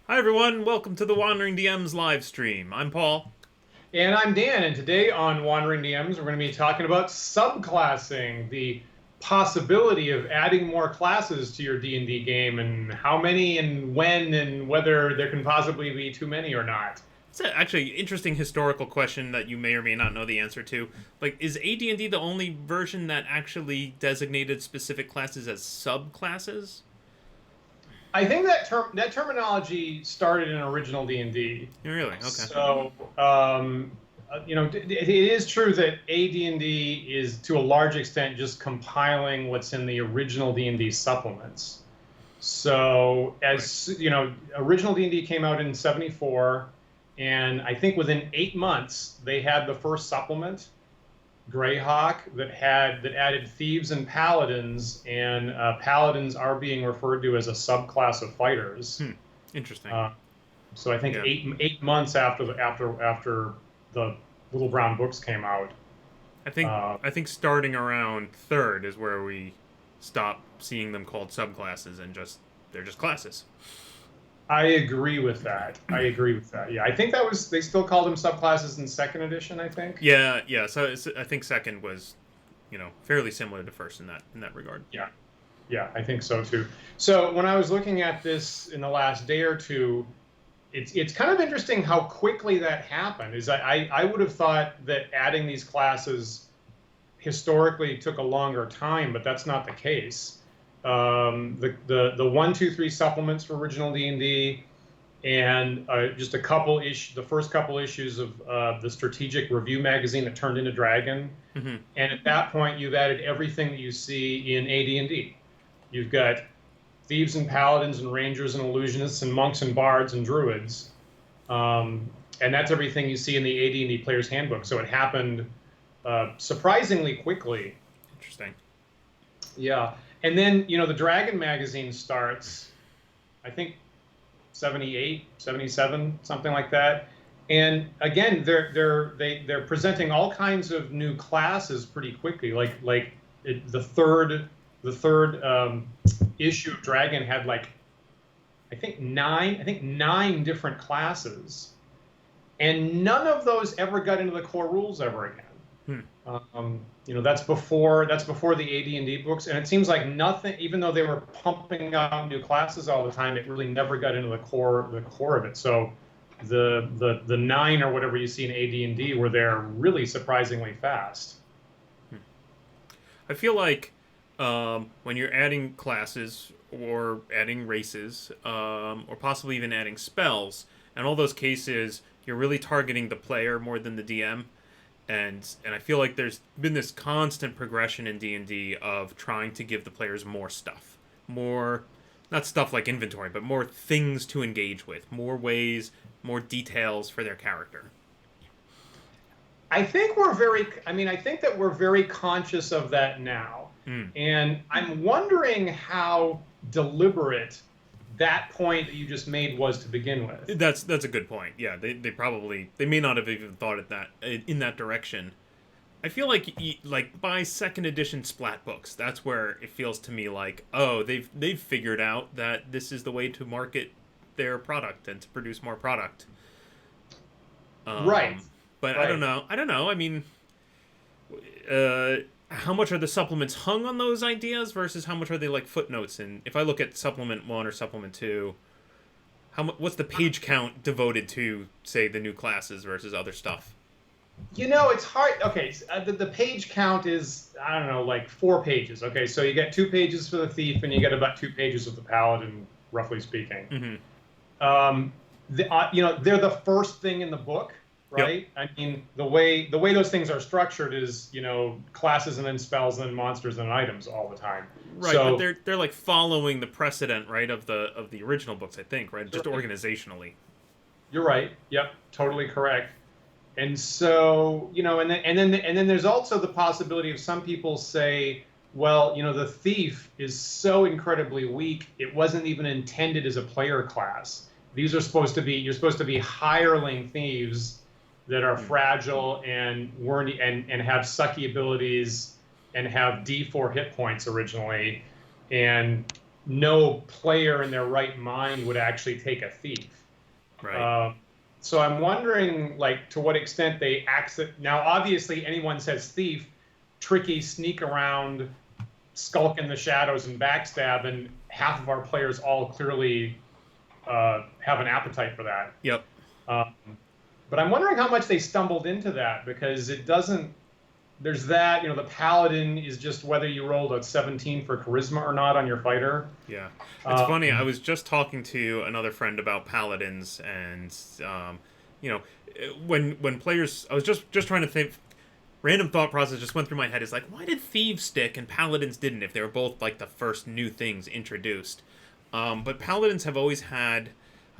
Hi everyone, welcome to the Wandering DMs live stream. I'm Paul. And I'm Dan, and today on Wandering DMs, we're going to be talking about subclassing, the possibility of adding more classes to your D&D game, and how many and when, and whether there can possibly be too many or not. It's actually an interesting historical question that you may or may not know the answer to. Like, is AD&D the only version that actually designated specific classes as subclasses? I think that terminology started in original D&D. Really? Okay. So, it is true that AD&D is to a large extent just compiling what's in the original D&D supplements. So, as you know, original D&D came out in '74, and I think within 8 months they had the first supplement, Greyhawk, that added thieves and paladins, and paladins are being referred to as a subclass of fighters. Hmm. Interesting. Uh, so I think Yeah. eight months after the Little Brown books came out. I think Uh, I think starting around third is where we stop seeing them called subclasses and just they're just classes. I agree with that. I agree with that. Yeah, I think that was they still called them subclasses in second edition, I think. Yeah, yeah. So I think second was, fairly similar to first in that regard. Yeah. Yeah, I think so too. So when I was looking at this in the last day or two, it's kind of interesting how quickly that happened. I would have thought that adding these classes historically took a longer time, but that's not the case. The 1, 2, 3 supplements for original D&D, and just the first couple issues of the strategic review magazine that turned into Dragon. Mm-hmm. And at that point, you've added everything that you see in AD&D. You've got thieves and paladins and rangers and illusionists and monks and bards and druids, and that's everything you see in the AD&D Player's Handbook. So it happened surprisingly quickly. Interesting. Yeah, and then the Dragon magazine starts, I think, 78, 77, something like that. And again, they're presenting all kinds of new classes pretty quickly. The third issue of Dragon had I think nine different classes, and none of those ever got into the core rules ever again. Hmm. That's before the AD&D books, and it seems like nothing. Even though they were pumping out new classes all the time, it really never got into the core of it. So the 9 or whatever you see in AD&D were there really surprisingly fast. I feel like when you're adding classes or adding races, or possibly even adding spells, in all those cases, you're really targeting the player more than the DM. And I feel like there's been this constant progression in D&D of trying to give the players more stuff, more, not stuff like inventory, but more things to engage with, more ways, more details for their character. I think that we're very conscious of that now. Mm. And I'm wondering how deliberate that point that you just made was to begin with. That's a good point. Yeah, they may not have even thought it that in that direction. I feel like by second edition splat books, that's where it feels to me like, oh, they've figured out that this is the way to market their product and to produce more product. Right. But I Right. don't know. I don't know. I mean, uh, how much are the supplements hung on those ideas versus how much are they like footnotes? And if I look at supplement 1 or supplement 2, what's the page count devoted to, say, the new classes versus other stuff? It's hard. Okay, so, the page count is, I don't know, like 4 pages. Okay, so you get 2 pages for the thief, and you get about 2 pages of the paladin, roughly speaking. Mm-hmm. They're the first thing in the book, Yep. right? I mean, the way those things are structured is, classes and then spells and then monsters and items all the time. Right, but So they're like following the precedent, right, of the original books, I think, right, just organizationally. you're right. Yep, totally correct. And so, and then there's also the possibility of some people say, well, the thief is so incredibly weak, it wasn't even intended as a player class. You're supposed to be hireling thieves that are fragile and weren't and have sucky abilities and have D4 hit points originally. And no player in their right mind would actually take a thief. Right. Um, so I'm wondering, like, to what extent they access. Now, obviously, anyone says thief, tricky, sneak around, skulk in the shadows, and backstab, and half of our players all clearly have an appetite for that. Yep. Um, but I'm wondering how much they stumbled into that, because it doesn't. There's that, the paladin is just whether you rolled a 17 for charisma or not on your fighter. Yeah, it's funny. I was just talking to another friend about paladins, and you know, when players, I was just trying to think. Random thought process just went through my head. Is like, why did thieves stick and paladins didn't? If they were both like the first new things introduced, but paladins have always had,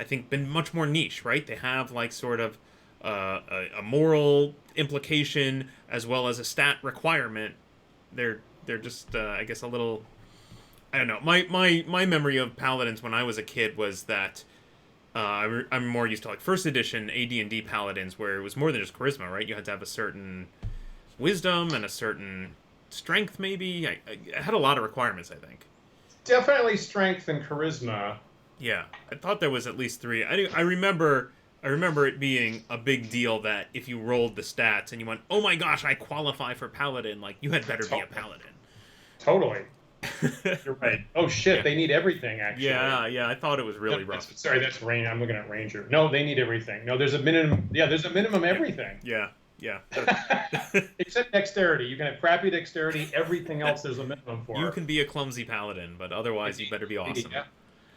I think, been much more niche, right? They have like sort of a moral implication as well as a stat requirement. They're just I guess a little. I don't know. My memory of paladins when I was a kid was that I'm more used to like first edition AD&D paladins, where it was more than just charisma, right? You had to have a certain wisdom and a certain strength, maybe. I had a lot of requirements, I think. Definitely strength and charisma. Yeah, I thought there was at least 3. I remember it being a big deal that if you rolled the stats and you went, oh my gosh, I qualify for paladin, like you had better be a paladin. Totally. You're right. Oh shit, yeah. They need everything, actually. Yeah, I thought it was really rough. Sorry, that's rain. I'm looking at Ranger. No, they need everything. No, there's a minimum. Yeah, there's a minimum everything. Yeah. Except dexterity. You can have crappy dexterity. Everything else there's a minimum for. You can be a clumsy paladin, but otherwise you better be awesome. Yeah,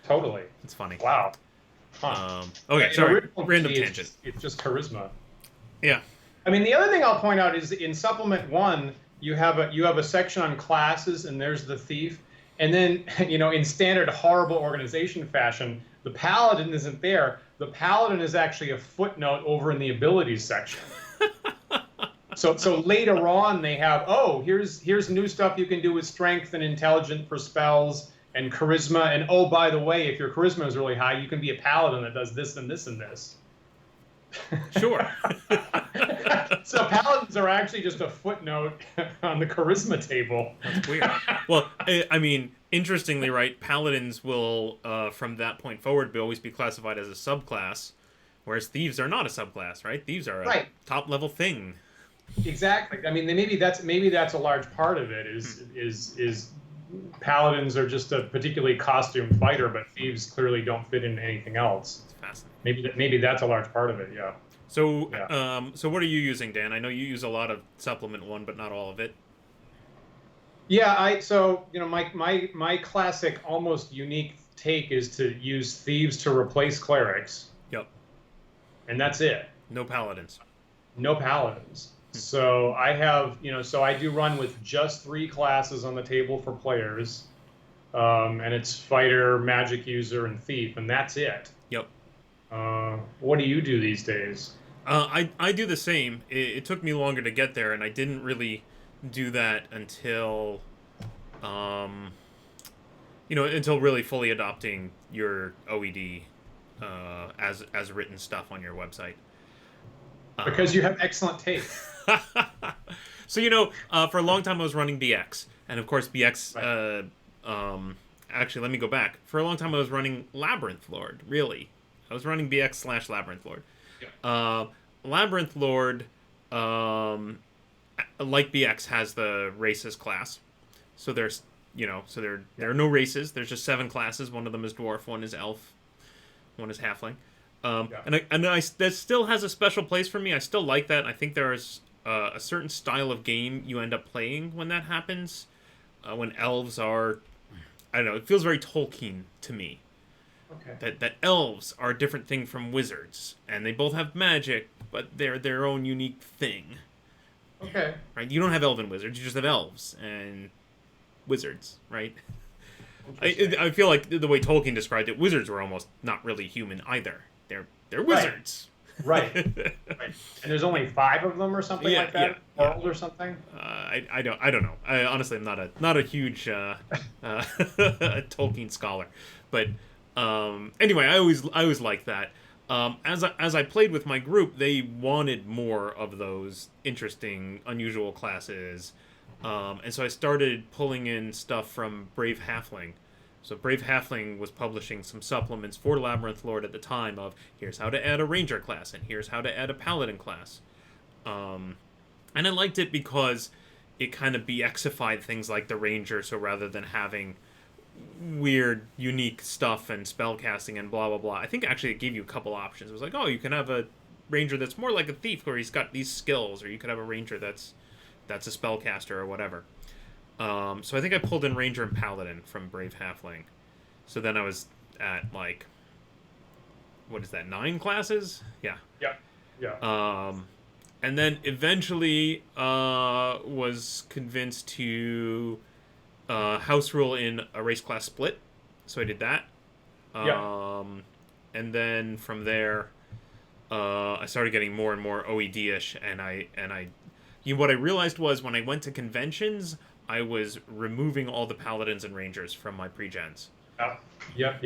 totally. It's funny. Wow. Huh. Okay, sorry. Random tangent. It's just charisma. Yeah. I mean, the other thing I'll point out is in Supplement 1, you have a section on classes, and there's the thief. And then, in standard horrible organization fashion, the paladin isn't there. The paladin is actually a footnote over in the abilities section. So later on they have, here's new stuff you can do with strength and intelligence for spells and charisma, and oh, by the way, if your charisma is really high, you can be a paladin that does this and this and this. Sure. So paladins are actually just a footnote on the charisma table. That's weird. Well, I mean, interestingly, right, paladins will, from that point forward, always be classified as a subclass, whereas thieves are not a subclass, right? Thieves are a top-level thing. Exactly. I mean, maybe that's a large part of it. Is paladins are just a particularly costumed fighter, but thieves clearly don't fit into anything else. It's fascinating. Maybe that's a large part of it. Yeah. So, so what are you using, Dan? I know you use a lot of Supplement 1, but not all of it. Yeah, my classic, almost unique take is to use thieves to replace clerics. Yep. And that's it. No paladins. No paladins. So I have, so I do run with just 3 classes on the table for players, and it's fighter, magic user, and thief, and that's it. Yep. What do you do these days? I do the same. It took me longer to get there, and I didn't really do that until, until really fully adopting your OED as written stuff on your website. Because you have excellent taste. So, for a long time I was running BX. And, of course, BX... Right. Actually, let me go back. For a long time I was running Labyrinth Lord, really. I was running BX / Labyrinth Lord. Yeah. Labyrinth Lord, like BX, has the races class. So there's, there are no races. There's just 7 classes. One of them is Dwarf, one is Elf, one is Halfling. That still has a special place for me. I still like that. I think there's a certain style of game you end up playing when that happens. When elves are, I don't know, it feels very Tolkien to me. Okay. That elves are a different thing from wizards, and they both have magic, but they're their own unique thing. Okay. Right? You don't have elven wizards. You just have elves and wizards, right? I feel like the way Tolkien described it, wizards were almost not really human either. They're wizards. Right. And there's only 5 of them or something like that? World or something? I don't know. Honestly, I'm not a huge Tolkien scholar. But anyway, I always liked that. As I played with my group, they wanted more of those interesting, unusual classes. And so I started pulling in stuff from Brave Halfling. So Brave Halfling was publishing some supplements for Labyrinth Lord at the time of here's how to add a ranger class and here's how to add a paladin class. And I liked it because it kind of BXified things like the ranger. So rather than having weird, unique stuff and spell casting and blah blah blah, I think actually it gave you a couple options. It was like, oh, you can have a ranger that's more like a thief where he's got these skills, or you could have a ranger that's a spellcaster or whatever. So I think I pulled in ranger and paladin from Brave Halfling. So then I was at like, what is that, 9 classes? Yeah. Yeah. And then eventually was convinced to house rule in a race class split. So I did that. And then from there, I started getting more and more OED-ish, and what I realized was when I went to conventions, I was removing all the paladins and rangers from my pre-gens. Yep.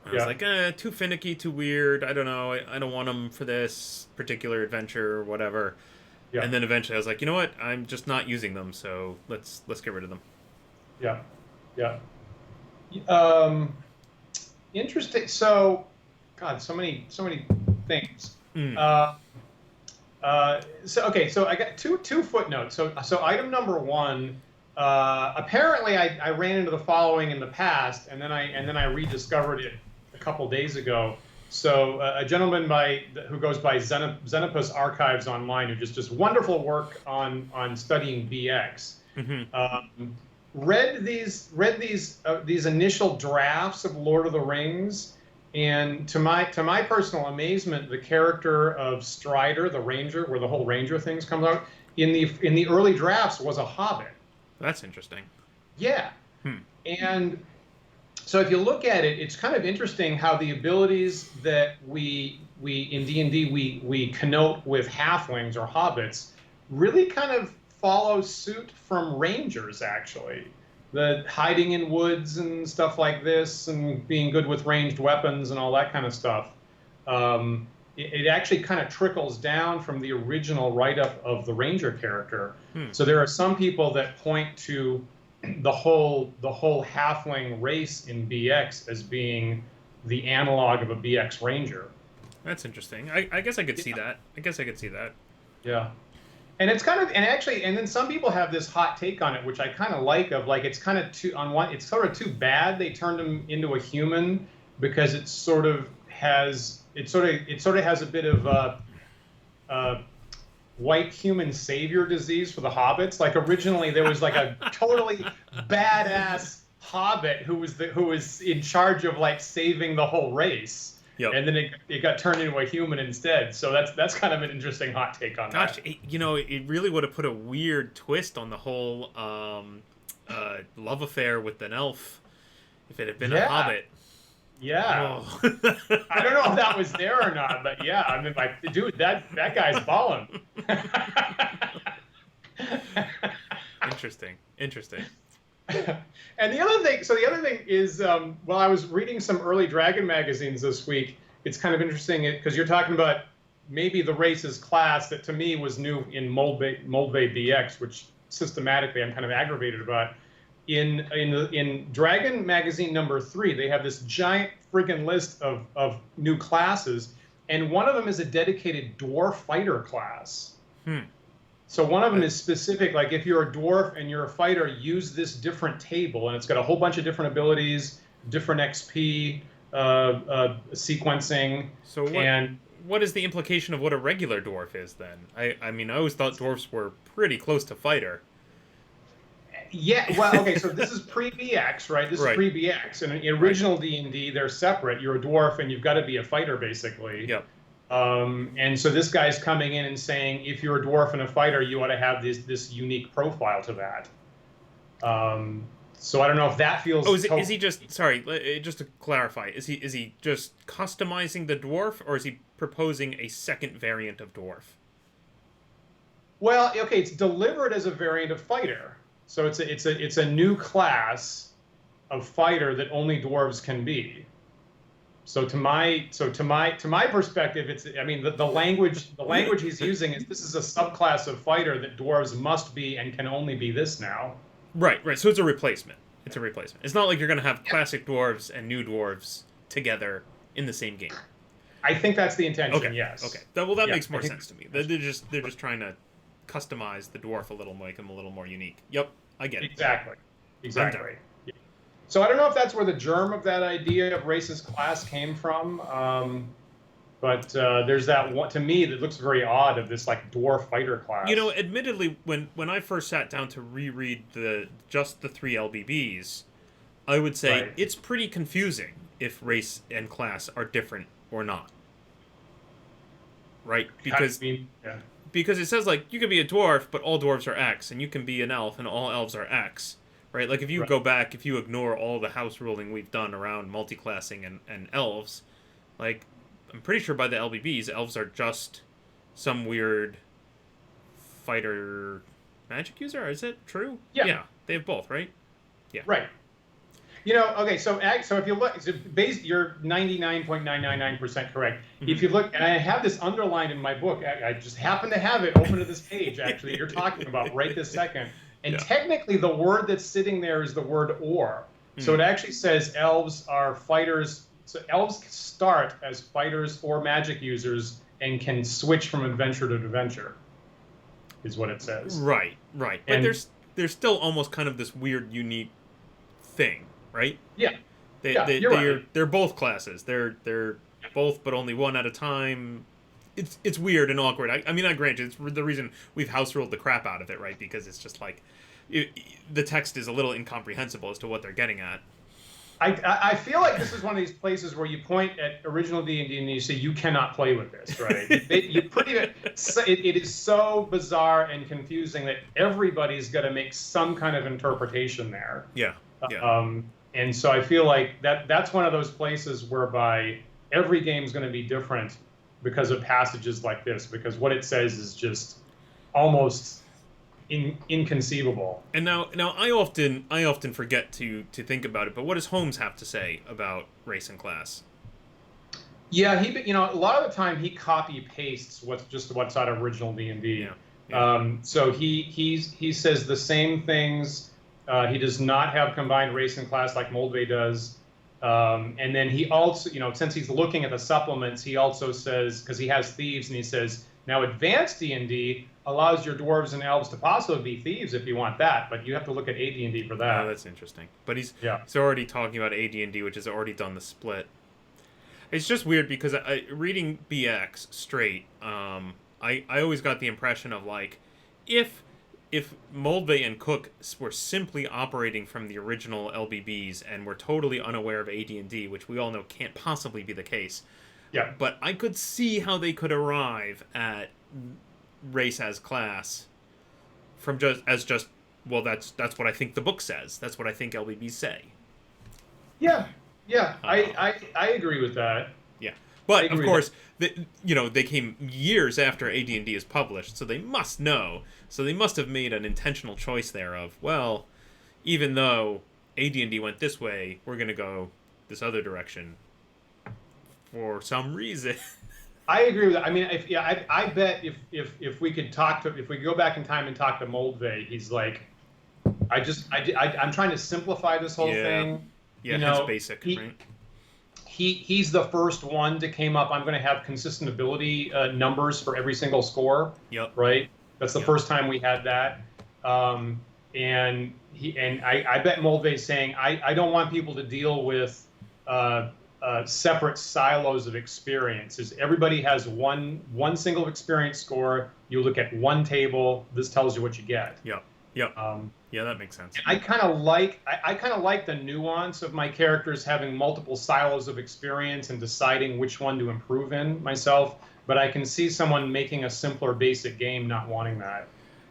I was like, too finicky, too weird. I don't know. I don't want them for this particular adventure or whatever. Yeah. And then eventually I was like, you know what? I'm just not using them, so let's get rid of them. Yeah. Interesting. So, God, so many things. So I got two footnotes. So item number 1. Apparently, I ran into the following in the past, and then I rediscovered it a couple days ago. So a gentleman who goes by Xenopus Archives Online, who just wonderful work on studying BX. Read these initial drafts of Lord of the Rings, and to my personal amazement, the character of Strider, the ranger, where the whole ranger things comes out in the early drafts, was a hobbit. That's interesting. Yeah. And so if you look at it, it's kind of interesting how the abilities that we in D&D we connote with halflings or hobbits really kind of follow suit from rangers, actually. The hiding in woods and stuff like this, and being good with ranged weapons and all that kind of stuff. It actually kind of trickles down from the original write-up of the ranger character. So there are some people that point to the whole halfling race in BX as being the analog of a BX ranger. That's interesting. I guess I could see that. Yeah. And it's kind of, and then some people have this hot take on it, which I kind of like, of like, it's kind of it's sort of too bad they turned him into a human, because it sort of has a bit of white human savior disease for the hobbits. Like originally there was like a totally badass hobbit who was in charge of like saving the whole race. Yep. And then it got turned into a human instead. So that's kind of an interesting hot take on that. It really would have put a weird twist on the whole love affair with an elf if it had been a hobbit. Yeah. Oh. I don't know if that was there or not, but yeah, I mean, like, dude, that guy's balling. Interesting. And the other thing is, while I was reading some early Dragon magazines this week, it's kind of interesting because you're talking about maybe the race's class that to me was new in Moldvay BX, which systematically I'm kind of aggravated about. In Dragon magazine number 3, they have this giant friggin' list of new classes, and one of them is a dedicated dwarf fighter class. So one of them is specific, like if you're a dwarf and you're a fighter, use this different table, and it's got a whole bunch of different abilities, different XP, sequencing. So what is the implication of what a regular dwarf is then? I mean, I always thought dwarves were pretty close to fighter. Yeah, well, okay, so this is pre-BX, right? This is pre-BX, and in original D&D, they're separate. You're a dwarf, and you've got to be a fighter, basically. Yep. And so this guy's coming in and saying, if you're a dwarf and a fighter, you ought to have this unique profile to that. So I don't know if that feels... Oh, is he just... Sorry, just to clarify, is he just customizing the dwarf, or is he proposing a second variant of dwarf? Well, okay, it's delivered as a variant of fighter. So it's a new class of fighter that only dwarves can be. So to my perspective, it's, I mean, the language he's using is, this is a subclass of fighter that dwarves must be and can only be this now. Right. So it's a replacement. It's a replacement. It's not like you're going to have classic dwarves and new dwarves together in the same game. I think that's the intention. Okay. Yes. Okay. That Yeah, makes more I think sense to me. They're just trying to customize the dwarf a little, make him a little more unique. Yep, I get it. exactly. Exactly. Yeah. So I don't know if that's where the germ of that idea of race as class came from. But there's that one to me that looks very odd of this like dwarf fighter class. You know, admittedly, when I first sat down to reread just the 3 LBBs, I would say Right. it's pretty confusing if race and class are different or not. Right? Because yeah. because it says like you can be a dwarf, but all dwarves are X, and you can be an elf, and all elves are X. Right? Like if you Right. go back, if you ignore all the house ruling we've done around multiclassing and elves, like I'm pretty sure by the LBBs, elves are just some weird fighter magic user. Is it true? Yeah. Yeah, they have both, right? Yeah. Right. You know, okay, so if you look, you're 99.999% correct. Mm-hmm. If you look, and I have this underlined in my book, I just happen to have it open to this page, actually, you're talking about right this second. And Yeah. technically, the word that's sitting there is the word or. So it actually says elves are fighters. So elves start as fighters or magic users and can switch from adventure to adventure, is what it says. Right, right. But And- there's still almost kind of this weird, unique thing, right? Yeah. You're right. They're both classes. They're both, but only one at a time. It's weird and awkward. I mean, I grant you, it's the reason we've house ruled the crap out of it, right? Because it's just like the text is a little incomprehensible as to what they're getting at. I feel like this is one of these places where you point at original D&D and you say you cannot play with this, right? It is so bizarre and confusing that everybody's got to make some kind of interpretation there. Yeah. Yeah. And so I feel like that's one of those places whereby every game is going to be different because of passages like this, because what it says is just almost inconceivable. And now I often forget to think about it. But what does Holmes have to say about race and class? Yeah, a lot of the time he copy pastes what's out of original D&D. Yeah. Yeah. So he says the same things. He does not have combined race and class like Moldvay does. And then he also, since he's looking at the supplements, he also says, because he has thieves, and he says, now advanced D&D allows your dwarves and elves to possibly be thieves if you want that, but you have to look at AD&D for that. Oh, that's interesting. But he's Yeah. already talking about AD&D, which has already done the split. It's just weird because reading BX straight, I always got the impression of like, if Moldvay and Cook were simply operating from the original LBBs and were totally unaware of AD&D, which we all know can't possibly be the case. Yeah. But I could see how they could arrive at race as class from that's what I think the book says. That's what I think LBBs say. Yeah. I agree with that. Yeah. But of course, they came years after AD&D is published, so they must know. So they must have made an intentional choice there of, well, even though AD&D went this way, we're going to go this other direction for some reason. I agree with that. I mean, I bet if we could if we go back in time and talk to Moldvay, he's like, I'm trying to simplify this whole thing. Yeah, it's basic, right? He's the first one to came up. I'm going to have consistent ability numbers for every single score. Yep. Right. That's the first time we had that. And I bet Moldvay's saying I don't want people to deal with separate silos of experiences. Everybody has one single experience score. You look at one table. This tells you what you get. Yep. Yeah, that makes sense. I kind of like the nuance of my characters having multiple silos of experience and deciding which one to improve in myself. But I can see someone making a simpler basic game not wanting that.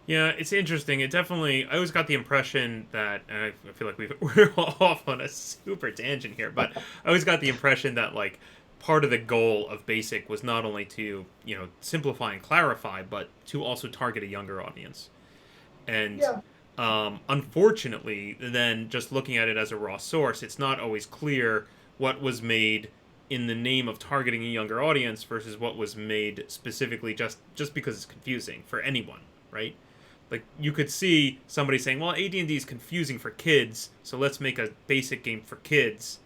Yeah, it's interesting. I always got the impression that, and I feel like we're off on a super tangent here, but I always got the impression that like part of the goal of basic was not only to simplify and clarify, but to also target a younger audience. And unfortunately, then just looking at it as a raw source, it's not always clear what was made in the name of targeting a younger audience versus what was made specifically just because it's confusing for anyone, right? Like, you could see somebody saying, well, AD&D is confusing for kids, so let's make a basic game for kids.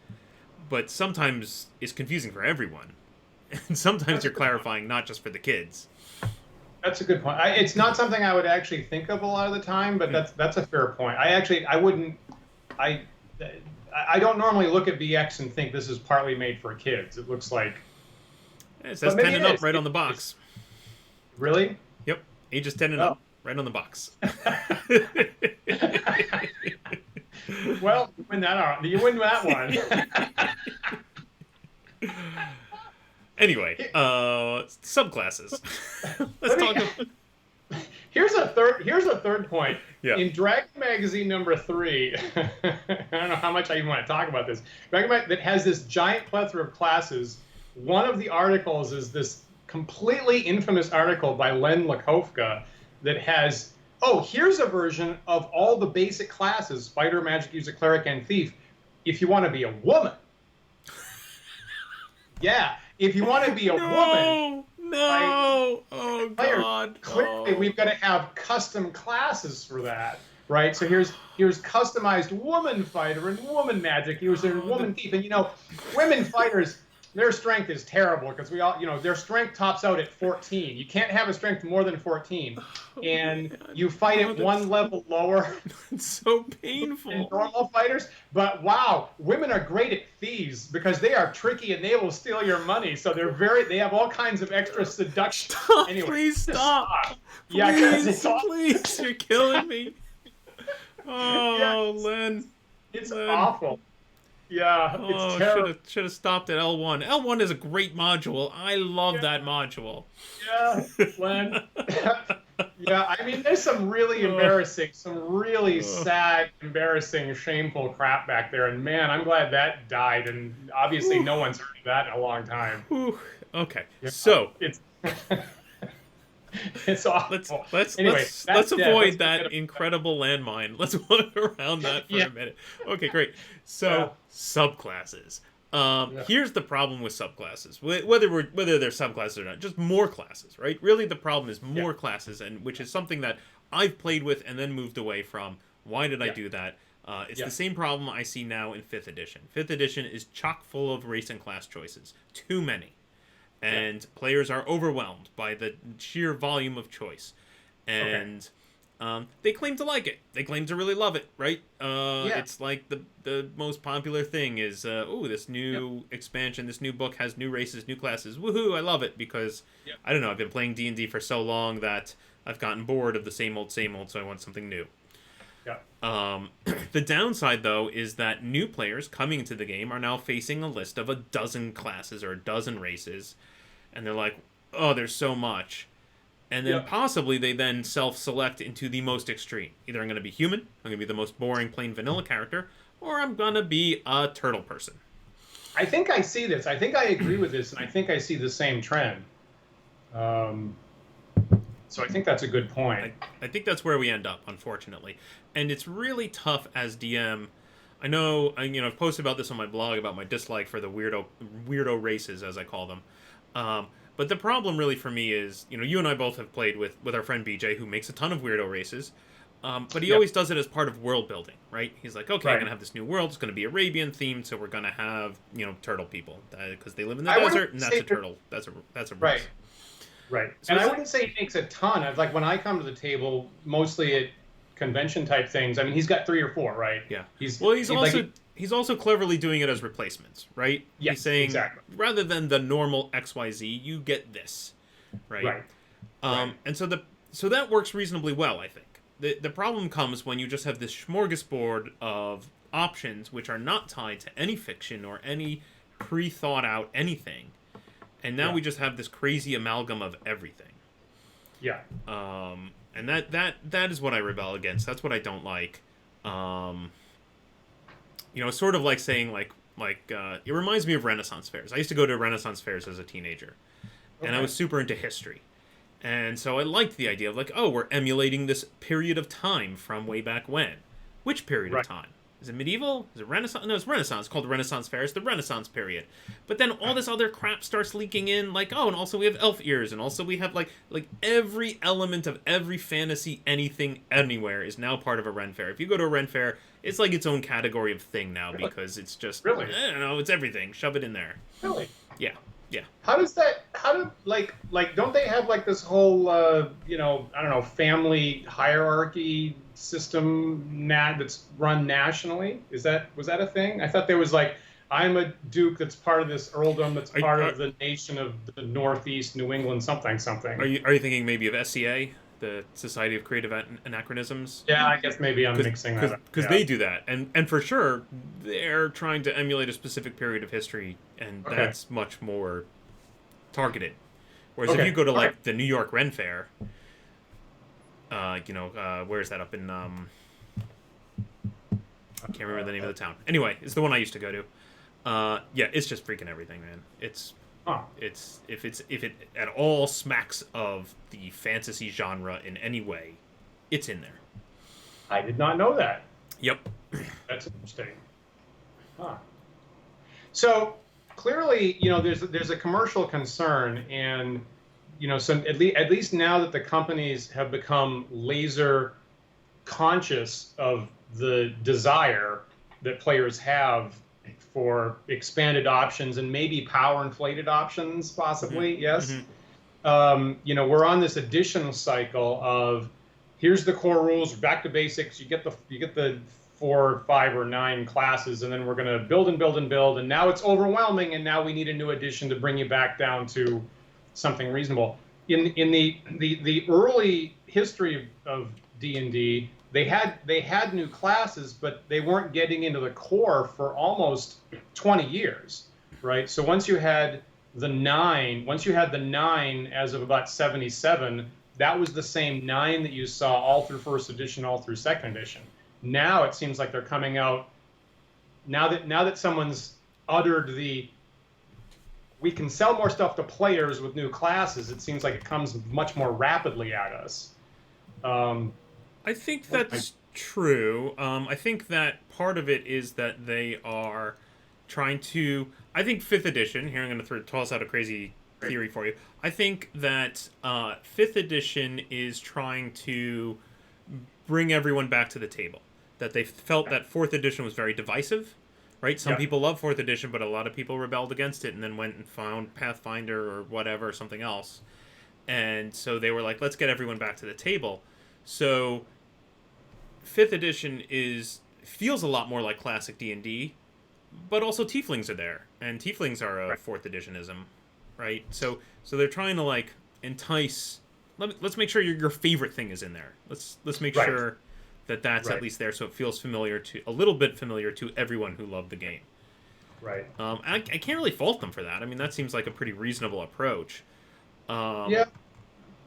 But sometimes it's confusing for everyone. And sometimes you're clarifying not just for the kids. That's a good point. It's not something I would actually think of a lot of the time, but that's a fair point. I wouldn't. I don't normally look at BX and think this is partly made for kids. It looks like it says 10 and up right on the box. Really? Yep. Ages 10 and up right on the box. Well, you win that one. Anyway, subclasses. Let's talk about... Here's a third point. Yeah. In Dragon Magazine number 3, I don't know how much I even want to talk about this. Dragon that has this giant plethora of classes. One of the articles is this completely infamous article by Len Lakofka that has, here's a version of all the basic classes: fighter, magic user, cleric, and thief. If you want to be a woman. Yeah. If you want to be a woman, oh God! Clearly, we've got to have custom classes for that, right? So here's customized woman fighter and woman magic user and woman thief, and women fighters, their strength is terrible because we all, their strength tops out at 14. You can't have a strength more than 14, and you fight at one level lower. It's so painful. Than normal fighters, but wow, women are great at thieves because they are tricky and they will steal your money. So they have all kinds of extra seduction. Stop, anyway, please stop. Yeah, please, you're killing me. Oh, yeah, Len. It's awful. Yeah, it's terrible. Should have stopped at L1. L1 is a great module. I love that module. Yeah, Len. Yeah, I mean, there's some really embarrassing, some really sad, embarrassing, shameful crap back there. And man, I'm glad that died. And obviously, no one's heard of that in a long time. Okay, so it's awful. Let's avoid that incredible landmine. Let's walk around that for a minute. Okay, great. So subclasses. Here's the problem with subclasses. Whether they're subclasses or not, just more classes, right? Really, the problem is more classes, and which is something that I've played with and then moved away from. Why did I do that? It's the same problem I see now in 5th edition. 5th edition is chock full of race and class choices. Too many. And players are overwhelmed by the sheer volume of choice. And they claim to like it. They claim to really love it, right? It's like the most popular thing is, this new expansion, this new book has new races, new classes. Woohoo, I love it because, I don't know, I've been playing D&D for so long that I've gotten bored of the same old, so I want something new. The downside, though, is that new players coming into the game are now facing a list of a dozen classes or a dozen races, and they're like, oh, there's so much. And then possibly they then self-select into the most extreme. Either I'm going to be human, I'm going to be the most boring, plain vanilla character, or I'm going to be a turtle person. I think I see this. I think I agree with this, and I think I see the same trend. So I think that's a good point. I think that's where we end up, unfortunately. And it's really tough as DM. I know, I've posted about this on my blog about my dislike for the weirdo races, as I call them. But the problem really for me is, you and I both have played with our friend BJ, who makes a ton of weirdo races. But he always does it as part of world building, right? He's like, okay, I'm going to have this new world. It's going to be Arabian themed, so we're going to have, turtle people because they live in the desert, and that's a turtle. That's a race. Right. So and I wouldn't say he makes a ton of, like, when I come to the table, mostly at convention type things, I mean, he's got 3 or 4, right? Yeah. He's also cleverly doing it as replacements, right? Yes, he's saying, exactly. Rather than the normal XYZ, you get this, right? Right. And so that works reasonably well, I think. The problem comes when you just have this smorgasbord of options which are not tied to any fiction or any pre-thought out anything. And now we just have this crazy amalgam of everything. Yeah. And that is what I rebel against. That's what I don't like. Sort of like saying it reminds me of Renaissance fairs. I used to go to Renaissance fairs as a teenager, and I was super into history. And so I liked the idea of we're emulating this period of time from way back when. Which period of time? Is it medieval? Is it Renaissance? No, it's Renaissance. It's called the Renaissance Fair. It's the Renaissance period. But then all this other crap starts leaking in, like, oh, and also we have elf ears, and also we have like every element of every fantasy anything anywhere is now part of a Ren Fair. If you go to a Ren Fair, it's like its own category of thing now because it's just Really? I don't know, it's everything. Shove it in there. Really? Yeah, yeah. How does that? How do don't they have like this whole I don't know, family hierarchy system that's run nationally? Was that a thing? I thought there was like, I'm a duke that's part of this earldom that's part of the nation of the Northeast New England something. Are you thinking maybe of SCA, the Society of Creative Anachronisms? Yeah, I guess maybe I'm mixing that up. Because they do that, and for sure they're trying to emulate a specific period of history, and that's much more targeted. Whereas if you go to like the New York Ren Fair, where is that up in? I can't remember the name of the town. Anyway, it's the one I used to go to. Yeah, it's just freaking everything, man. It's if it at all smacks of the fantasy genre in any way, it's in there. I did not know that. Yep. That's interesting. Huh. So clearly, there's a commercial concern, and so at least now that the companies have become laser conscious of the desire that players have for expanded options and maybe power inflated options, possibly. Mm-hmm. Yes. Mm-hmm. We're on this addition cycle of here's the core rules, back to basics. You get the 4, 5, or 9 classes, and then we're going to build and build and build. And now it's overwhelming, and now we need a new addition to bring you back down to something reasonable. In the early history of D&D, they had new classes, but they weren't getting into the core for almost 20 years, right? So once you had the 9 as of about 77, that was the same 9 that you saw all through first edition, all through second edition. Now it seems like they're coming out. Now that someone's uttered we can sell more stuff to players with new classes, it seems like it comes much more rapidly at us. I think that's true. I think that part of it is that they are trying to. I think 5th edition. Here, I'm going to toss out a crazy theory for you. I think that 5th edition is trying to bring everyone back to the table. That they felt that 4th edition was very divisive, right? Some people love 4th edition, but a lot of people rebelled against it and then went and found Pathfinder or whatever, something else. And so they were like, let's get everyone back to the table. So 5th edition feels a lot more like classic D&D, but also tieflings are there, and tieflings are a 4th editionism, right? So they're trying to like entice. Let's make sure your favorite thing is in there. Let's make sure that's at least there, so it feels a little bit familiar to everyone who loved the game. Right. I can't really fault them for that. I mean, that seems like a pretty reasonable approach.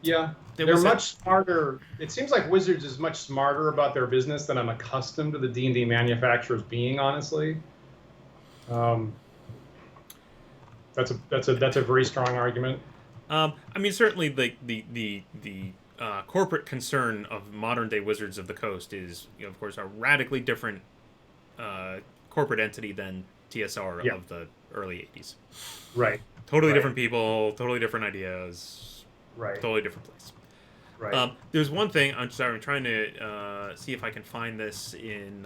Yeah, they're much smarter. It seems like Wizards is much smarter about their business than I'm accustomed to the D&D manufacturers being, honestly. That's a very strong argument. I mean, certainly the corporate concern of modern day Wizards of the Coast is, of course, a radically different corporate entity than TSR of the early 80s. Right. Totally different people, totally different ideas. Right. Totally different place. Right. There's one thing. I'm trying to see if I can find this in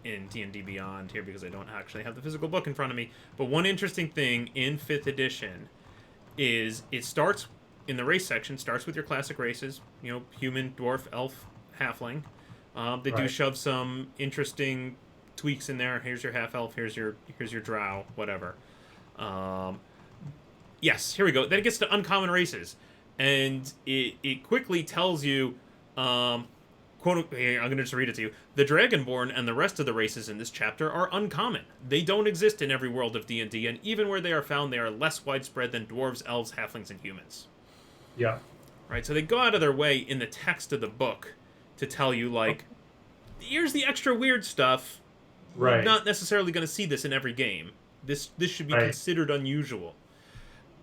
D&D Beyond here, because I don't actually have the physical book in front of me. But one interesting thing in 5th edition is it starts in the race section. Starts with your classic races. Human, dwarf, elf, halfling. They do shove some interesting tweaks in there. Here's your half elf. Here's your drow. Whatever. Yes, here we go. Then it gets to uncommon races. And it quickly tells you, quote, here, I'm going to just read it to you. The Dragonborn and the rest of the races in this chapter are uncommon. They don't exist in every world of D&D, and even where they are found, they are less widespread than dwarves, elves, halflings, and humans. Yeah. Right, so they go out of their way in the text of the book to tell you, like, here's the extra weird stuff. Right. You're not necessarily going to see this in every game. This should be considered unusual.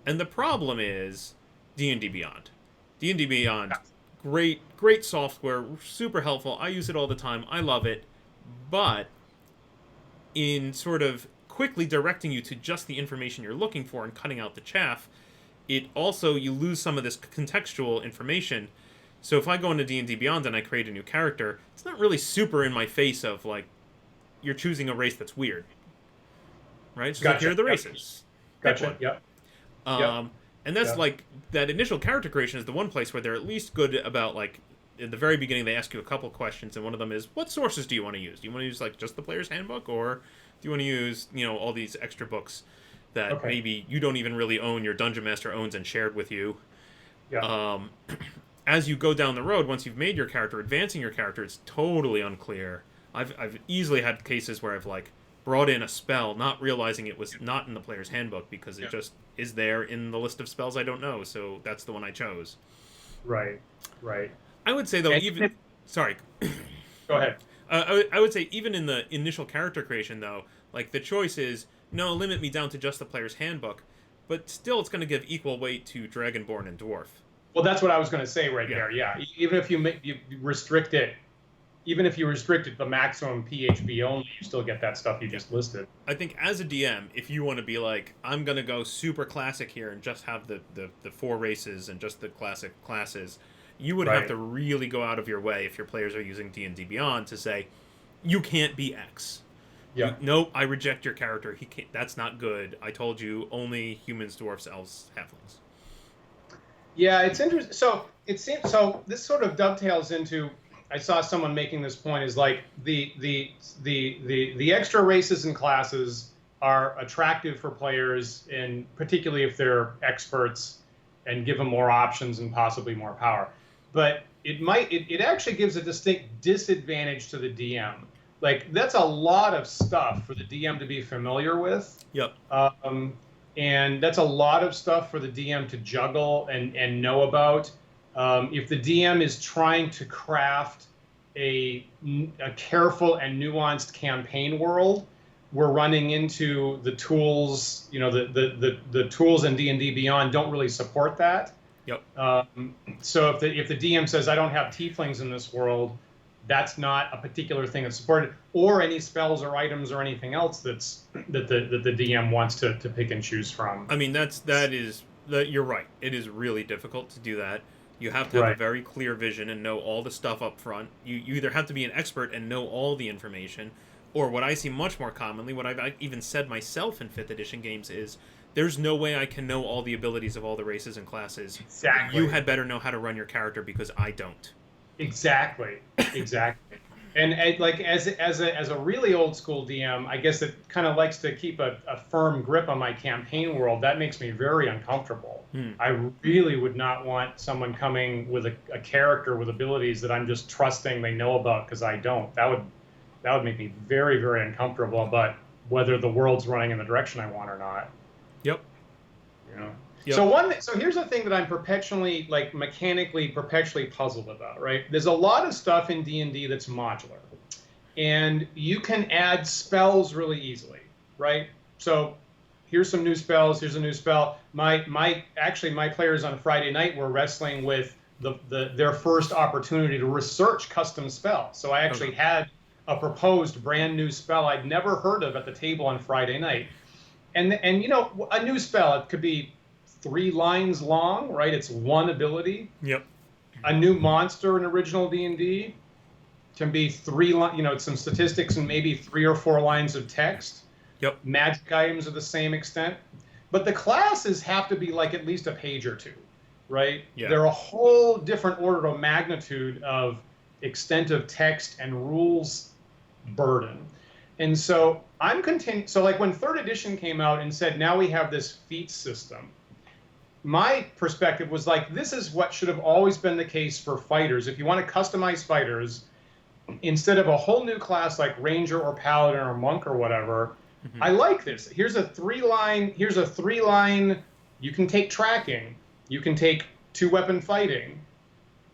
And the problem is D&D Beyond. D&D Beyond, great software, super helpful. I use it all the time. I love it. But in sort of quickly directing you to just the information you're looking for and cutting out the chaff, it also, you lose some of this contextual information. So if I go into D&D Beyond and I create a new character, it's not really super in my face of like, you're choosing a race that's weird, right? It's just like, Gotcha. here are the Yep. races. Pick Gotcha. one. Yep. Yep. And that's Yep. like, that initial character creation is the one place where they're at least good about like, in the very beginning they ask you a couple questions, and one of them is, what sources do you want to use? Do you want to use like just the player's handbook, or do you want to use, you know, all these extra books that Okay. maybe you don't even really own, your dungeon master owns and shared with you? Yeah. As you go down the road, once you've made your character, advancing your character, it's totally unclear. I've easily had cases where I've like brought in a spell, not realizing it was not in the player's handbook because it just is there in the list of spells I don't know, so that's the one I chose. Right. Right. I would say though, And even sorry, go ahead. I would say even in the initial character creation though, like the choice is no, limit me down to just the player's handbook, but still it's going to give equal weight to Dragonborn and Dwarf. Well, that's what I was going to say right there. Yeah. Even if you restrict it, even if you restrict it the maximum PHB only, you still get that stuff you just listed. I think as a DM, if you want to be like, I'm going to go super classic here and just have the 4 races and just the classic classes, you would have to really go out of your way if your players are using D&D Beyond to say, you can't be X. Yeah. Nope, I reject your character. He can't. That's not good. I told you only humans, dwarfs, elves, halflings. Yeah, it's interesting. So it seems this sort of dovetails into. I saw someone making this point is like the extra races and classes are attractive for players, and particularly if they're experts, and give them more options and possibly more power. But it actually gives a distinct disadvantage to the DM. Like that's a lot of stuff for the DM to be familiar with. Yep. And that's a lot of stuff for the DM to juggle and know about. If the DM is trying to craft a careful and nuanced campaign world, we're running into the tools. You know, the tools in D&D Beyond don't really support that. Yep. So if the DM says I don't have tieflings in this world, that's not a particular thing that's supported, or any spells or items or anything else that the DM wants to pick and choose from. I mean, you're right. It is really difficult to do that. You have to have a very clear vision and know all the stuff up front. You either have to be an expert and know all the information, or what I see much more commonly, what I've even said myself in 5th edition games is, there's no way I can know all the abilities of all the races and classes. Exactly. You had better know how to run your character because I don't. Exactly. And like as a really old school DM, I guess it kind of likes to keep a firm grip on my campaign world. That makes me very uncomfortable. I really would not want someone coming with a character with abilities that I'm just trusting they know about because I don't. That would make me very, very uncomfortable about whether the world's running in the direction I want or not. Yep. You know. Yep. So here's the thing that I'm perpetually, like mechanically, perpetually puzzled about, right? There's a lot of stuff in D&D that's modular, and you can add spells really easily, right? So here's some new spells. Here's a new spell. My players on Friday night were wrestling with their first opportunity to research custom spells. So I actually had a proposed brand new spell I'd never heard of at the table on Friday night, and you know, a new spell, it could be 3 lines long, right? It's one ability. Yep. A new monster in original D&D can be 3 lines, you know, some statistics and maybe 3 or 4 lines of text. Yep. Magic items of the same extent. But the classes have to be like at least a page or 2, right? Yeah. They're a whole different order of magnitude of extent of text and rules burden. And so so like when 3rd edition came out and said, now we have this feat system, my perspective was like, this is what should have always been the case for fighters. If you want to customize fighters, instead of a whole new class like ranger or paladin or monk or whatever, I like this. Here's a 3-line, you can take tracking, you can take 2-weapon fighting,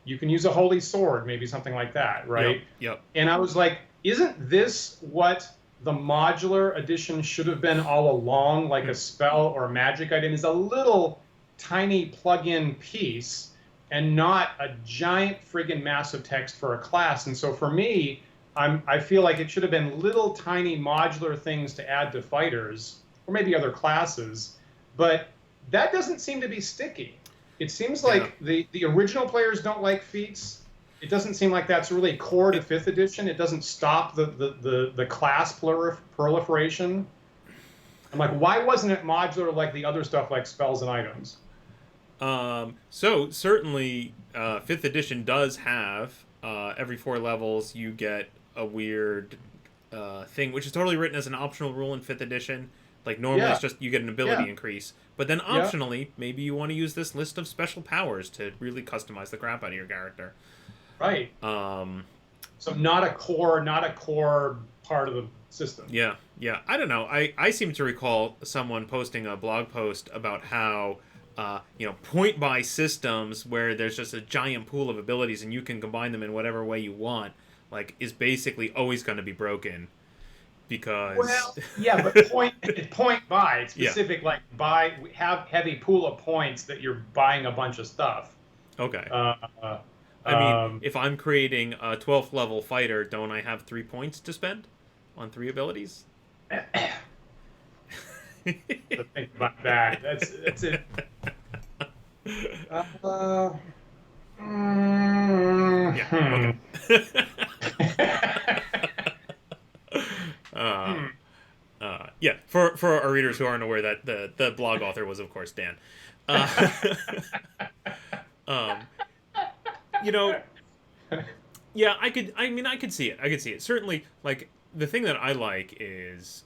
you can use a holy sword, maybe something like that, right? Yep. And I was like, isn't this what the modular edition should have been all along? Like a spell or a magic item is a little tiny plug-in piece and not a giant friggin' massive text for a class. And so for me, I feel like it should have been little tiny modular things to add to fighters or maybe other classes, but that doesn't seem to be sticky. It seems like the original players don't like feats. It doesn't seem like that's really core to 5th edition. It doesn't stop the class proliferation. I'm like, why wasn't it modular like the other stuff like spells and items? So certainly, 5th edition does have every 4 levels you get a weird thing, which is totally written as an optional rule in 5th edition. Like normally it's just you get an ability increase, but then optionally maybe you want to use this list of special powers to really customize the crap out of your character. Right. So not a core part of the system. Yeah. I don't know. I seem to recall someone posting a blog post about how point buy systems where there's just a giant pool of abilities and you can combine them in whatever way you want, like, is basically always going to be broken. Because but point buy, it's specific, like have heavy pool of points that you're buying a bunch of stuff. Okay. I mean, if I'm creating a 12th level fighter, don't I have 3 points to spend on 3 abilities? Think about that. That's it. For our readers who aren't aware, that the blog author was, of course, Dan. I could see it. Certainly, like, the thing that I like is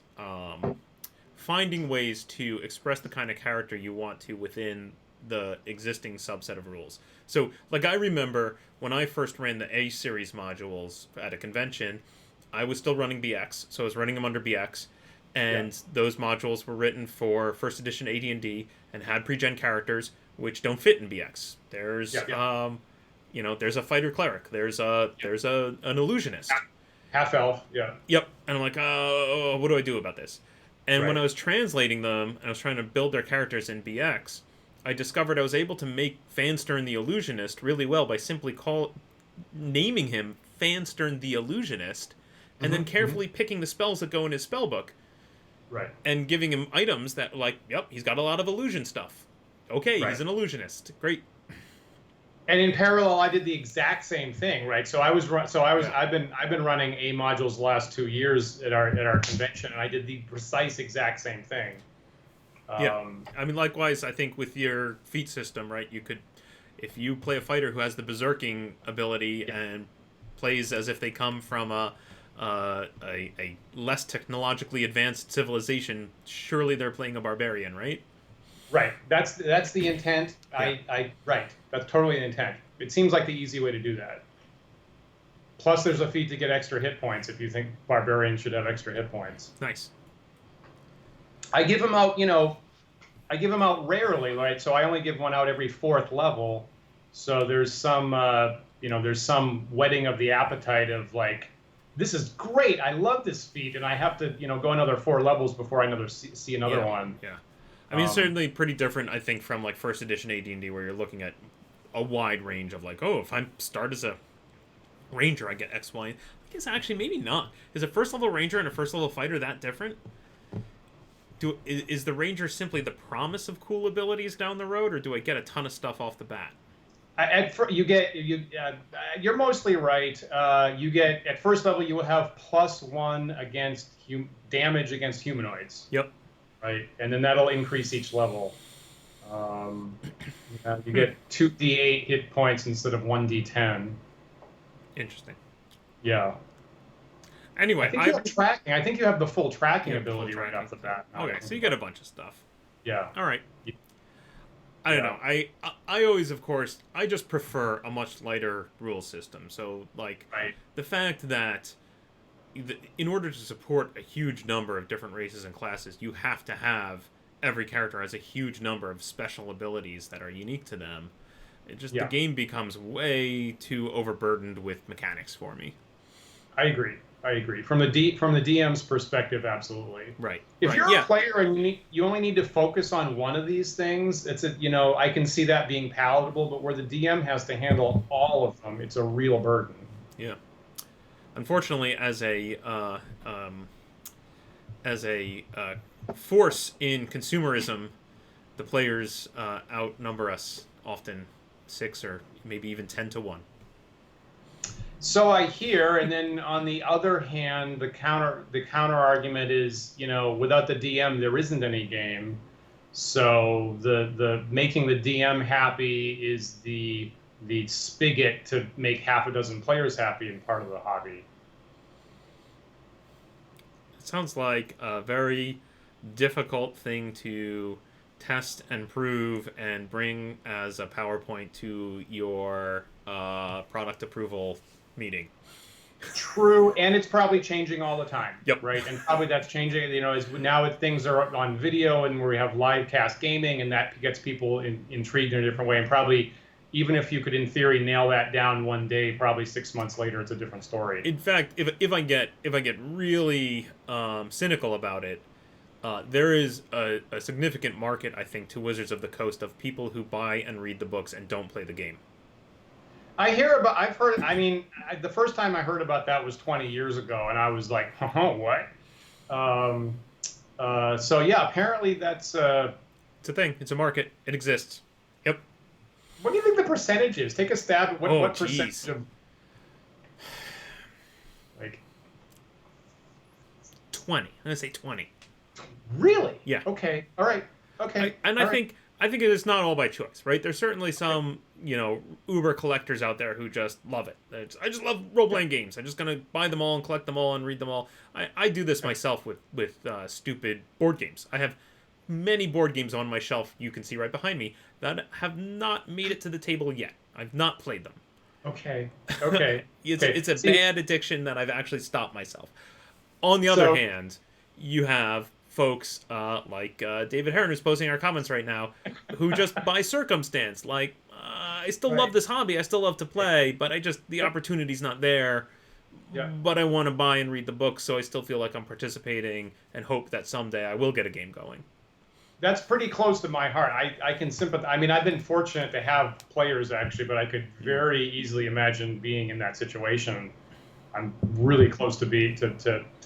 finding ways to express the kind of character you want to within the existing subset of rules. So, like, I remember when I first ran the A series modules at a convention, I was still running BX, so I was running them under BX, and those modules were written for first edition AD&D and had pre-gen characters which don't fit in BX. There's there's a fighter cleric, there's an illusionist, half elf, and I'm like, what do I do about this? And when I was translating them and I was trying to build their characters in BX, I discovered I was able to make Fanstern the Illusionist really well by simply naming him Fanstern the Illusionist, and then carefully picking the spells that go in his spellbook, and giving him items that, like, he's got a lot of illusion stuff. Okay, he's an illusionist. Great. And in parallel, I did the exact same thing, right? So I've been running A modules the last 2 years at our convention, and I did the precise exact same thing. I mean, likewise, I think with your feat system, right? You could, if you play a fighter who has the berserking ability and plays as if they come from a less technologically advanced civilization, surely they're playing a barbarian, right? Right. That's the intent. Right. That's totally the intent. It seems like the easy way to do that. Plus, there's a feat to get extra hit points if you think barbarians should have extra hit points. Nice. I give them out, rarely, right? So I only give one out every 4th level. So there's some, there's some whetting of the appetite of, like, this is great. I love this feat, and I have to, go another 4 levels before I see another one. Yeah. I mean, certainly pretty different, I think, from, like, first edition AD&D, where you're looking at a wide range of, like, if I start as a ranger, I get X, Y. I guess actually maybe not. Is a first level ranger and a first level fighter that different? Is the ranger simply the promise of cool abilities down the road, or do I get a ton of stuff off the bat? You're mostly right. You get, at first level, you will have +1 against damage against humanoids. Yep. Right, and then that'll increase each level. You get 2d8 hit points instead of 1d10. Interesting. Yeah. Anyway, I think you have the full tracking ability right off the bat. Okay, so you get a bunch of stuff. Yeah. All right. I don't know. I always, of course, I just prefer a much lighter rule system. So, like, the fact that in order to support a huge number of different races and classes, you have to have every character has a huge number of special abilities that are unique to them. The game becomes way too overburdened with mechanics for me. I agree. From the DM's perspective, absolutely. Right. If you're a player and you only need to focus on one of these things, I can see that being palatable. But where the DM has to handle all of them, it's a real burden. Yeah. unfortunately, as a force in consumerism, the players outnumber us often 6 or maybe even 10 to 1. So I hear, and then on the other hand, the counter argument is, without the DM, there isn't any game. So the making the DM happy is the spigot to make half a dozen players happy in part of the hobby. It sounds like a very difficult thing to test and prove and bring as a PowerPoint to your product approval meeting. True, and it's probably changing all the time. Yep. Right, and probably that's changing. As now things are on video and where we have live cast gaming, and that gets people intrigued in a different way. And probably, even if you could, in theory, nail that down one day, probably 6 months later, it's a different story. In fact, if I get really cynical about it, there is a significant market, I think, to Wizards of the Coast of people who buy and read the books and don't play the game. I've heard. I mean, the first time I heard about that was 20 years ago, and I was like, "Oh, what?" So yeah, apparently that's. It's a thing. It's a market. It exists. Yep. What do you think the percentage is? Take a stab at what geez. percentage of. Like. 20. I'm gonna say 20. Really? Yeah. Okay. All right. Okay. I think it is not all by choice, right? There's certainly some, uber collectors out there who just love it. I just love role-playing games. I'm just going to buy them all and collect them all and read them all. I do this myself with stupid board games. I have many board games on my shelf, you can see right behind me, that have not made it to the table yet. I've not played them. Okay. It's a bad addiction that I've actually stopped myself. On the other hand, you have folks like David Heron, who's posting our comments right now, who just by circumstance, like, I still love this hobby, I still love to play, but the opportunity's not there. Yeah. But I want to buy and read the books, so I still feel like I'm participating and hope that someday I will get a game going. That's pretty close to my heart. I can sympathize. I mean, I've been fortunate to have players, actually, but I could very easily imagine being in that situation. I'm really close to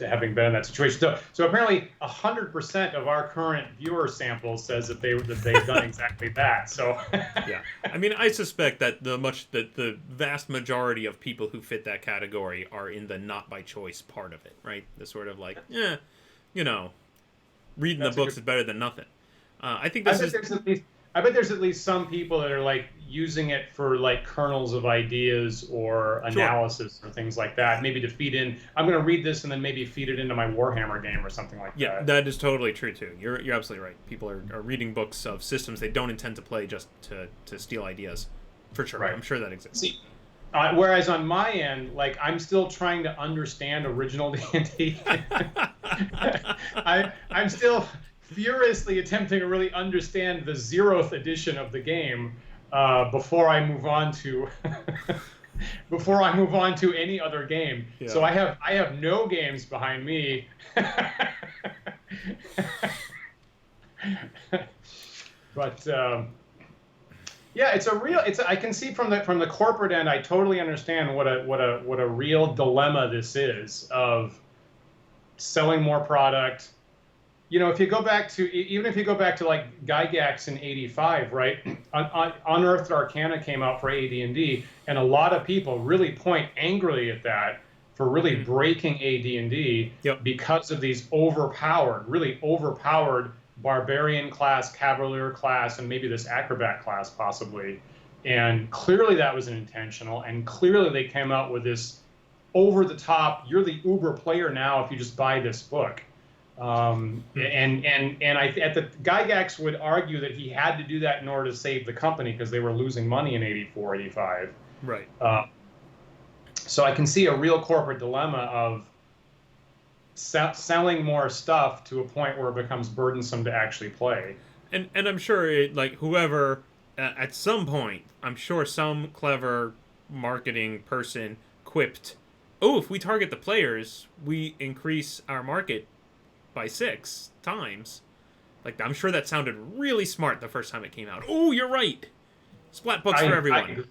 having been in that situation. So apparently 100% of our current viewer sample says that they've done exactly that. So yeah, I mean, I suspect that the vast majority of people who fit that category are in the not by choice part of it, right? The sort of like, reading the books is better than nothing. I think I bet there's at least some people that are like using it for like kernels of ideas or analysis or things like that. Maybe to feed in, I'm going to read this and then maybe feed it into my Warhammer game or something like that. Yeah, that is totally true too. You're absolutely right. People are reading books of systems they don't intend to play just to steal ideas. For sure, right. I'm sure that exists. See, whereas on my end, like I'm still trying to understand original D&D. I'm still furiously attempting to really understand the 0th edition of the game before I move on to any other game. Yeah. So I have no games behind me. But yeah, I can see from the corporate end, I totally understand what a real dilemma this is of selling more product. If you go back to like Gygax in '85, right? Unearthed Arcana came out for AD&D, and a lot of people really point angrily at that for really breaking AD&D because of these really overpowered barbarian class, cavalier class, and maybe this acrobat class possibly. And clearly that was intentional, and clearly they came out with this over the top. You're the uber player now if you just buy this book. And the Gygax would argue that he had to do that in order to save the company because they were losing money in '84, '85. Right. So I can see a real corporate dilemma of selling more stuff to a point where it becomes burdensome to actually play. And I'm sure whoever at some point, I'm sure some clever marketing person quipped, "Oh, if we target the players, we increase our market by 6 times." Like, I'm sure that sounded really smart the first time it came out. Oh, you're right. Splat books for everyone.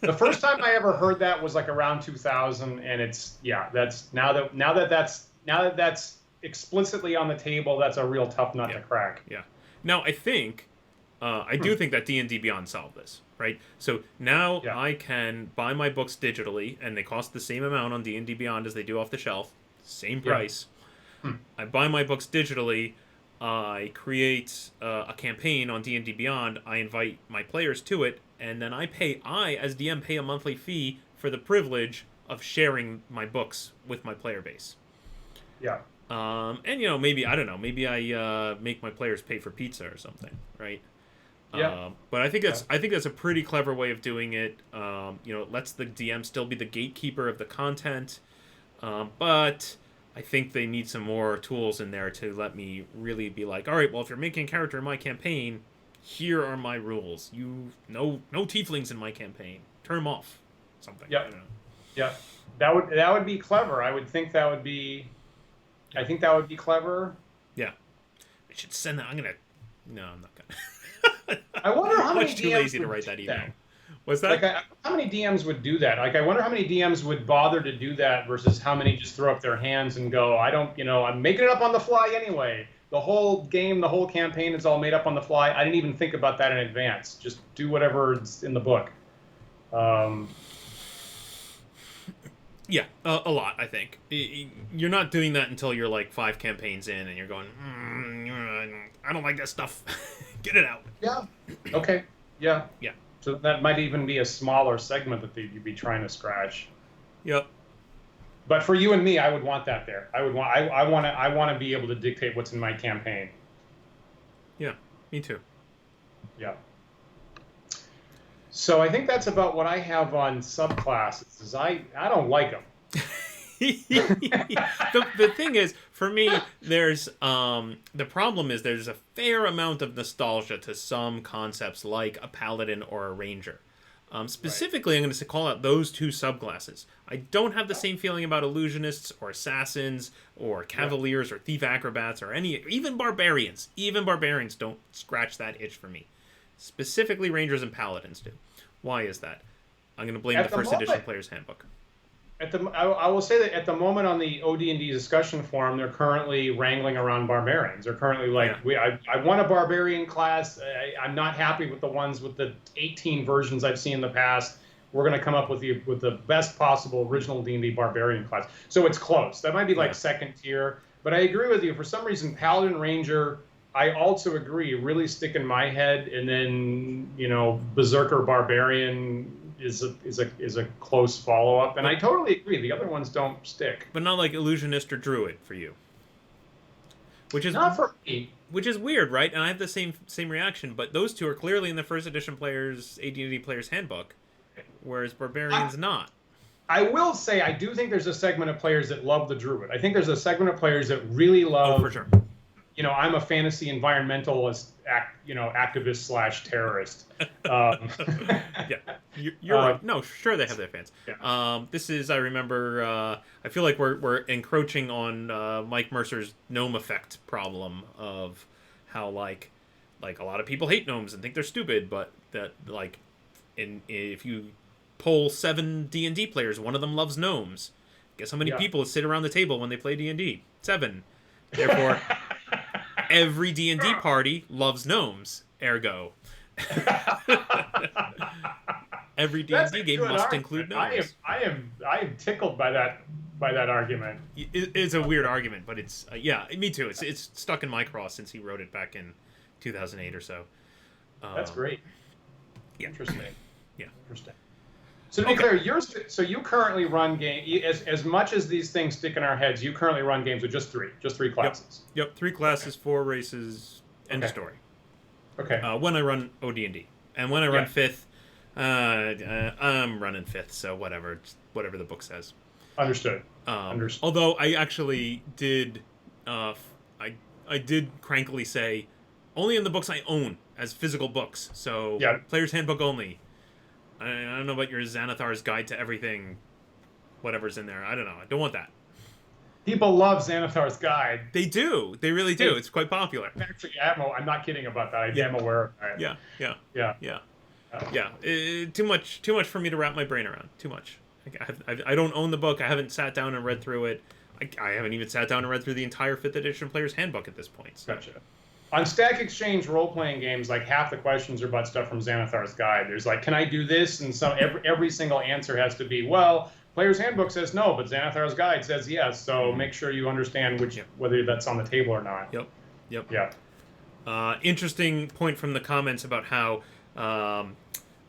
The first time I ever heard that was like around 2000, and it's that's now that that's explicitly on the table, that's a real tough nut to crack. Yeah. Now I think I do think that D&D Beyond solved this, right? So now I can buy my books digitally, and they cost the same amount on D&D Beyond as they do off the shelf, same price. I buy my books digitally. I create a campaign on D&D Beyond. I invite my players to it, and then I, as DM, pay a monthly fee for the privilege of sharing my books with my player base. Yeah. And maybe I make my players pay for pizza or something, right? Yeah. But I think that's a pretty clever way of doing it. It lets the DM still be the gatekeeper of the content, but I think they need some more tools in there to let me really be like, all right, well, if you're making a character in my campaign, here are my rules. No tieflings in my campaign. Turn them off. Something. Yeah. Yeah. That would be clever. I would think that would be. I think that would be clever. Yeah. I should send that. No, I'm not gonna. I wonder how many much too DMs lazy to would write that do email. What's that? Like, how many DMs would do that? Like, I wonder how many DMs would bother to do that versus how many just throw up their hands and go, I don't, I'm making it up on the fly anyway. The whole game, the whole campaign is all made up on the fly. I didn't even think about that in advance. Just do whatever's in the book. Yeah, a lot, I think. You're not doing that until you're like 5 campaigns in and you're going, I don't like that stuff. Get it out. Yeah. Okay. Yeah. Yeah. So that might even be a smaller segment that you'd be trying to scratch. Yep. But for you and me, I would want that there. I want to be able to dictate what's in my campaign. Yeah, me too. Yeah. So I think that's about what I have on subclasses. Is I don't like them. The thing is, for me, there's the problem is there's a fair amount of nostalgia to some concepts like a paladin or a ranger. Specifically, I'm going to call out those 2 subclasses. I don't have the same feeling about illusionists or assassins or cavaliers or thief acrobats or even barbarians. Even barbarians don't scratch that itch for me. Specifically, rangers and paladins do. Why is that? I'm going to blame the first edition player's handbook. I will say that at the moment on the OD&D discussion forum, they're currently wrangling around barbarians. They're currently like, I want a barbarian class. I'm not happy with the ones with the 18 versions I've seen in the past. We're going to come up with the best possible original D&D barbarian class. So it's close. That might be like second tier. But I agree with you. For some reason, Paladin Ranger, I also agree, really stick in my head. And then, Berserker Barbarian is a close follow-up. And I totally agree. The other ones don't stick. But not like Illusionist or Druid for you. Which is not for me. Which is weird, right? And I have the same reaction. But those 2 are clearly in the first edition AD&D player's handbook, whereas Barbarian's not. I will say I do think there's a segment of players that love the Druid. I think there's a segment of players that really love. Oh, for sure. I'm a fantasy environmentalist, activist / terrorist. Yeah, you're right. No, sure they have their fans. Yeah. This is, I remember, I feel like we're encroaching on Mike Mercer's gnome effect problem of how like a lot of people hate gnomes and think they're stupid, but that like if you poll 7 D&D players, one of them loves gnomes. Guess how many people sit around the table when they play D&D? 7. Therefore, every D&D party loves gnomes. Ergo, every D&D game must include gnomes. I am tickled by that argument. It's a weird argument, but it's me too. It's stuck in my craw since he wrote it back in 2008 or so. That's great. Yeah. Interesting. Yeah. Interesting. So to be clear, you currently run as much as these things stick in our heads. You currently run games with just three classes. Yep, 3 classes, 4 races, end of story. Okay. When I run OD&D, and when I run 5th, I'm running 5th, so whatever the book says. Understood. Although I actually did, I did crankily say, only in the books I own as physical books. So Player's Handbook only. I don't know about your Xanathar's Guide to Everything, whatever's in there. I don't know. I don't want that. People love Xanathar's Guide. They do. They really do. It's quite popular. Actually, I'm not kidding about that. I am aware of that. Yeah. Yeah, too much for me to wrap my brain around. Too much. I don't own the book. I haven't sat down and read through it. I haven't even sat down and read through the entire 5th edition Player's Handbook at this point. So. Gotcha. On Stack Exchange role-playing games, like half the questions are about stuff from Xanathar's Guide. There's like, can I do this? And every single answer has to be, well, Player's Handbook says no, but Xanathar's Guide says yes. So make sure you understand whether that's on the table or not. Yep. Yeah. Interesting point from the comments about how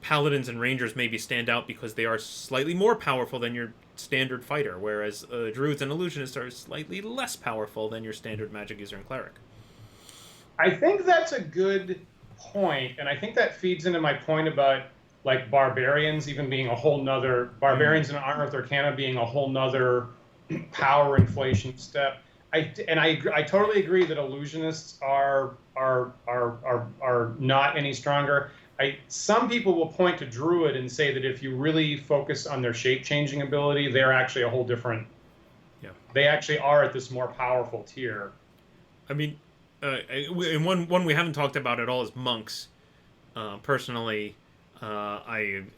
paladins and rangers maybe stand out because they are slightly more powerful than your standard fighter, whereas druids and illusionists are slightly less powerful than your standard magic user and cleric. I think that's a good point, and I think that feeds into my point about like barbarians even being a whole nother barbarians in Unearthed Arcana being a whole nother power inflation step. I totally agree that illusionists are not any stronger. Some people will point to Druid and say that if you really focus on their shape-changing ability, they're actually a whole different. Yeah. They actually are at this more powerful tier. I mean, and one we haven't talked about at all is monks. Personally, my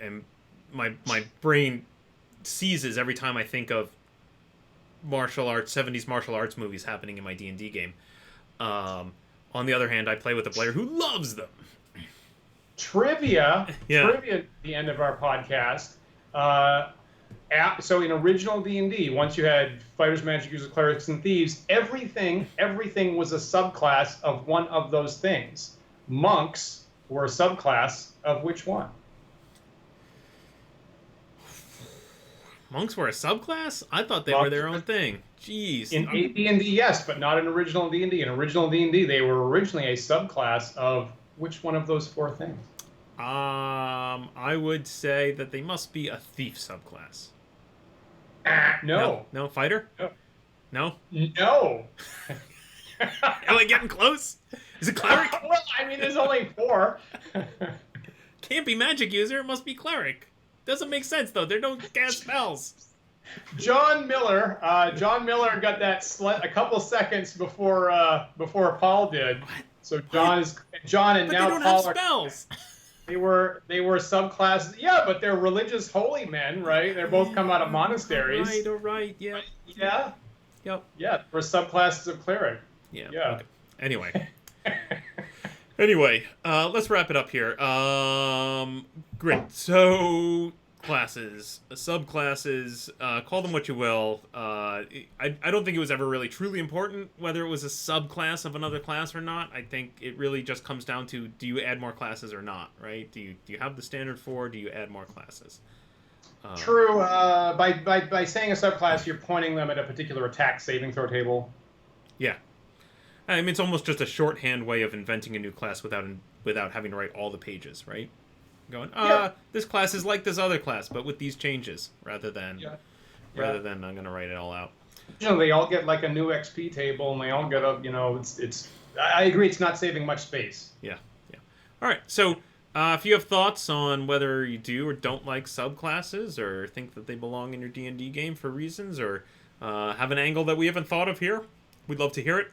brain seizes every time I think of martial arts, 70s martial arts movies happening in my D&D game. On the other hand, I play with a player who loves them. Trivia Yeah. Trivia at the end of our podcast. So in original D&D, once you had fighters, magic users, clerics, and thieves, everything was a subclass of one of those things. Monks were a subclass of which one? Monks were a subclass? I thought they were their own thing. Jeez. In AD&D, yes, but not in original D&D. In original D&D, they were originally a subclass of which one of those 4 things? I would say that they must be a thief subclass. No. No, fighter? No. Am I getting close? Is it cleric? Well, I mean, there's only 4. Can't be magic user. It must be cleric. Doesn't make sense though. They don't cast spells. John Miller got that a couple seconds before Paul did. What? So John and but now they don't Paul have spells. They were subclasses. Yeah, but they're religious holy men, right? They're both come out of monasteries. Right. Yeah. Yeah. Yep. Yeah, we're subclasses of cleric. Yeah. Yeah. Okay. Anyway, let's wrap it up here. Great. So classes, subclasses, call them what you will. I don't think it was ever really truly important whether it was a subclass of another class or not. I think it really just comes down to, do you add more classes or not, right? Do you have the standard 4? Do you add more classes? True. By saying a subclass, you're pointing them at a particular attack saving throw table. Yeah. I mean, it's almost just a shorthand way of inventing a new class without having to write all the pages, right? Going, this class is like this other class, but with these changes, rather than I'm going to write it all out. You know, they all get like a new XP table, and they all get it's. I agree, it's not saving much space. Yeah. All right, so if you have thoughts on whether you do or don't like subclasses, or think that they belong in your D&D game for reasons, or have an angle that we haven't thought of here, we'd love to hear it.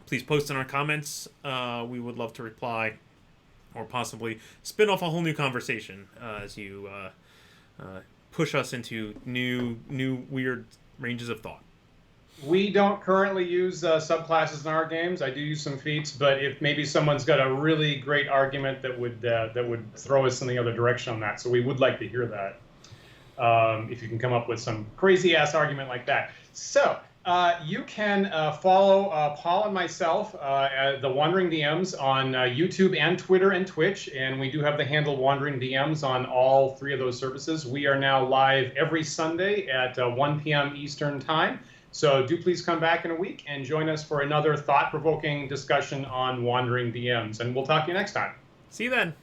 Please post in our comments. We would love to reply, or possibly spin off a whole new conversation as you push us into new weird ranges of thought. We don't currently use subclasses in our games. I do use some feats, but if maybe someone's got a really great argument that would throw us in the other direction on that, so we would like to hear that. If you can come up with some crazy ass argument like that. So. You can follow Paul and myself at the Wandering DMs on YouTube and Twitter and Twitch, and we do have the handle Wandering DMs on all 3 of those services. We are now live every Sunday at 1 p.m. Eastern Time, so do please come back in a week and join us for another thought-provoking discussion on Wandering DMs, and we'll talk to you next time. See you then.